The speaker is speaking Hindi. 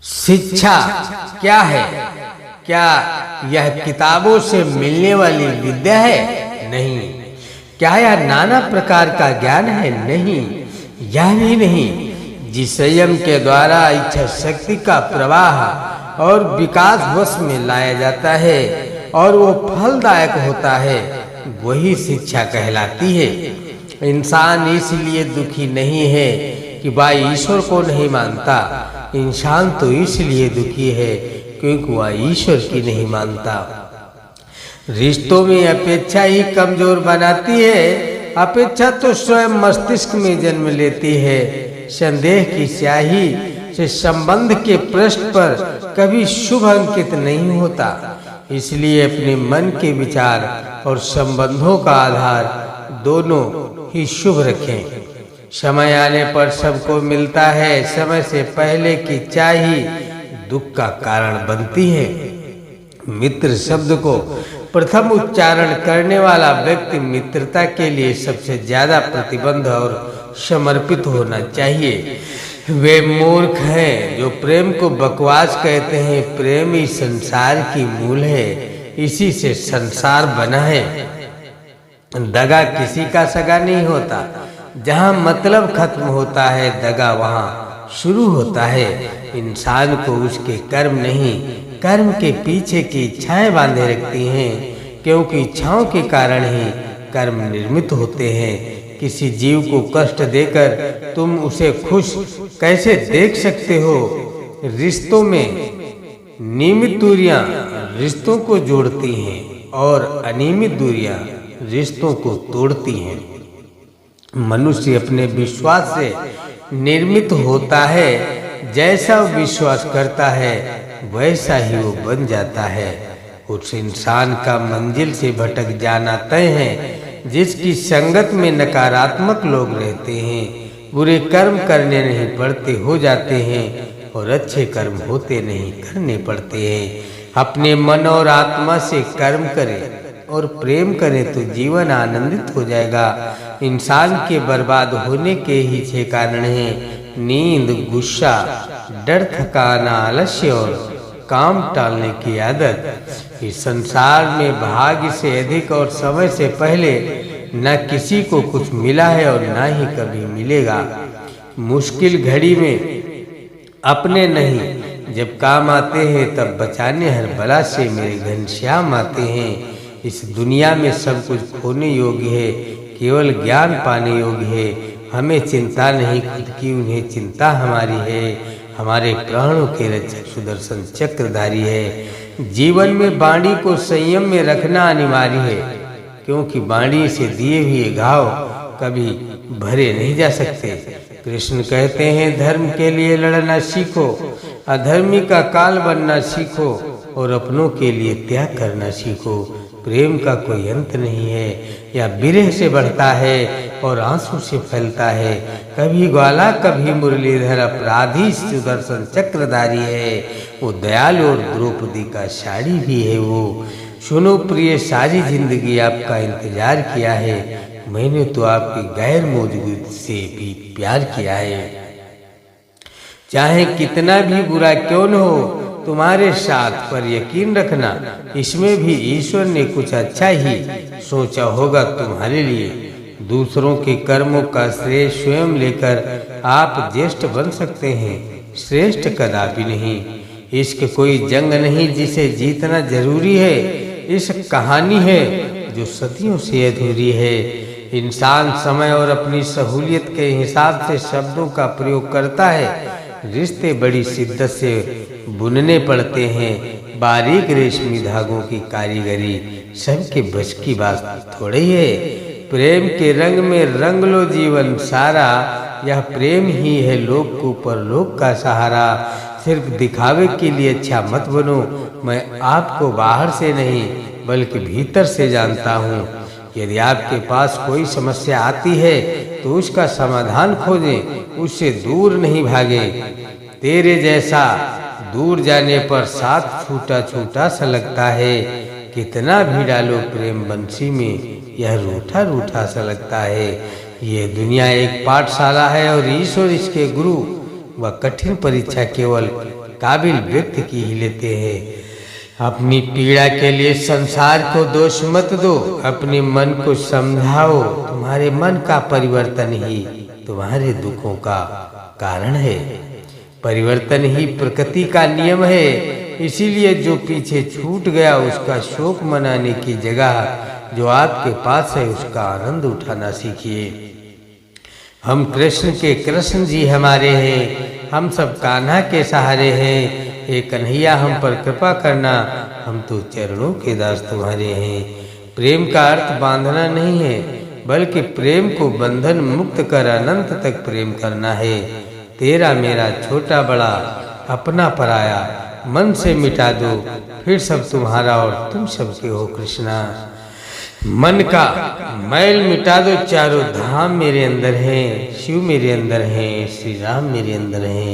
शिक्षा क्या है? क्या यह किताबों से मिलने वाली विद्या है? नहीं। क्या यह नाना प्रकार का ज्ञान है? नहीं, यह भी नहीं। जिस संयम के द्वारा इच्छा शक्ति का प्रवाह और विकास वश में लाया जाता है और वो फलदायक होता है, वही शिक्षा कहलाती है। इंसान इसलिए दुखी नहीं है कि भाई ईश्वर को नहीं मानता। इंसान तो इसलिए दुखी है क्योंकि वह ईश्वर की नहीं मानता। रिश्तों में अपेक्षा ही कमजोर बनाती है। अपेक्षा तो स्वयं मस्तिष्क में जन्म लेती है। संदेह की स्याही से संबंध के पृष्ठ पर कभी शुभ अंकित नहीं होता। इसलिए अपने मन के विचार और संबंधों का आधार दोनों ही शुभ रखें। समय आने पर सबको मिलता है। समय से पहले की चाह ही दुख का कारण बनती है। मित्र शब्द को प्रथम उच्चारण करने वाला व्यक्ति मित्रता के लिए सबसे ज्यादा प्रतिबद्ध और समर्पित होना चाहिए। वे मूर्ख हैं जो प्रेम को बकवास कहते हैं। प्रेम ही संसार की मूल है, इसी से संसार बना है। दगा किसी का सगा नहीं होता। जहाँ मतलब खत्म होता है, दगा वहाँ शुरू होता है। इंसान को उसके कर्म नहीं, कर्म के पीछे की इच्छाएं बांधे रखती हैं, क्योंकि इच्छाओं के कारण ही कर्म निर्मित होते हैं। किसी जीव को कष्ट देकर तुम उसे खुश कैसे देख सकते हो? रिश्तों में नियमित दूरियां रिश्तों को जोड़ती हैं और अनियमित दूरियां रिश्तों को तोड़ती हैं। मनुष्य अपने विश्वास से निर्मित होता है। जैसा वो विश्वास करता है वैसा ही वो बन जाता है। उस इंसान का मंजिल से भटक जाना तय है जिसकी संगत में नकारात्मक लोग रहते हैं। बुरे कर्म करने नहीं पड़ते, हो जाते हैं, और अच्छे कर्म होते नहीं, करने पड़ते हैं। अपने मन और आत्मा से कर्म करें और प्रेम करें तो जीवन आनंदित हो जाएगा। इंसान के बर्बाद होने के ही 6 कारण हैं: नींद, गुस्सा, डर, थकान, आलस्य और काम टालने की आदत। इस संसार में भाग्य से अधिक और समय से पहले न किसी को कुछ मिला है और न ही कभी मिलेगा। मुश्किल घड़ी में अपने नहीं, जब काम आते हैं तब बचाने हर बला से मेरे घनश्याम आते हैं। इस दुनिया में सब कुछ खोने योग्य है, केवल ज्ञान पाने योग्य है। हमें चिंता नहीं खुद की, उन्हें चिंता हमारी है। हमारे प्राणों के रक्षक सुदर्शन चक्रधारी है। जीवन में वाणी को संयम में रखना अनिवार्य है, क्योंकि वाणी से दिए हुए घाव कभी भरे नहीं जा सकते। कृष्ण कहते हैं, धर्म के लिए लड़ना सीखो, अधर्मी का काल बनना सीखो और अपनों के लिए त्याग करना सीखो। प्रेम का कोई अंत नहीं है, या विरह से बढ़ता है और आंसू से फैलता है। कभी ग्वाला कभी मुरलीधर, अपराधी सुदर्शन चक्रधारी है। वो दयालु और द्रौपदी का साड़ी भी है वो। सुनो प्रिय, सारी जिंदगी आपका इंतजार किया है। मैंने तो आपकी गैर मौजूदगी से भी प्यार किया है। चाहे कितना भी बुरा क्यों न हो तुम्हारे साथ, पर यकीन रखना इसमें भी ईश्वर ने कुछ अच्छा ही सोचा होगा तुम्हारे लिए। दूसरों के कर्मों का श्रेय स्वयं लेकर आप ज्येष्ठ बन सकते हैं, श्रेष्ठ कदापि नहीं। इश्क कोई जंग नहीं जिसे जीतना जरूरी है। इश्क कहानी है जो सदियों से अधूरी है। इंसान समय और अपनी सहूलियत के हिसाब से शब्दों का प्रयोग करता है। रिश्ते बड़ी शिद्दत से बुनने पड़ते हैं। बारीक रेशमी धागों की कारीगरी सबके बस की बात थोड़ी है। प्रेम के रंग में रंग लो जीवन सारा, यह प्रेम ही है लोक को परलोक का सहारा। सिर्फ दिखावे के लिए अच्छा मत बनो। मैं आपको बाहर से नहीं बल्कि भीतर से जानता हूँ। यदि आपके पास कोई समस्या आती है तो उसका समाधान खोजें, उससे दूर नहीं भागे। तेरे जैसा दूर जाने पर साथ छूटा छूटा सा लगता है। कितना भी डालो प्रेम बंसी में, यह रूठा रूठा सा लगता है। यह दुनिया एक पाठशाला है और ईश्वर इसके गुरु। वह कठिन परीक्षा केवल काबिल व्यक्ति की ही लेते हैं। अपनी पीड़ा के लिए संसार को दोष मत दो, अपने मन को समझाओ। तुम्हारे मन का परिवर्तन ही तुम्हारे दुखों का कारण है। परिवर्तन ही प्रकृति का नियम है। इसीलिए जो पीछे छूट गया उसका शोक मनाने की जगह जो आपके पास है उसका आनंद उठाना सीखिए। हम कृष्ण के कृष्ण जी हमारे हैं, हम सब कान्हा के सहारे हैं। हे कन्हैया हम पर कृपा करना, हम तो चरणों के दास तुम्हारे हैं। प्रेम का अर्थ बांधना नहीं है, बल्कि प्रेम को बंधन मुक्त कर अनंत तक प्रेम करना है। तेरा मेरा छोटा बड़ा अपना पराया मन से मिटा दो, फिर सब तुम्हारा और तुम सबके हो कृष्णा। मन का मैल मिटा दो, चारों धाम मेरे अंदर हैं। शिव मेरे अंदर हैं, श्री राम मेरे अंदर हैं।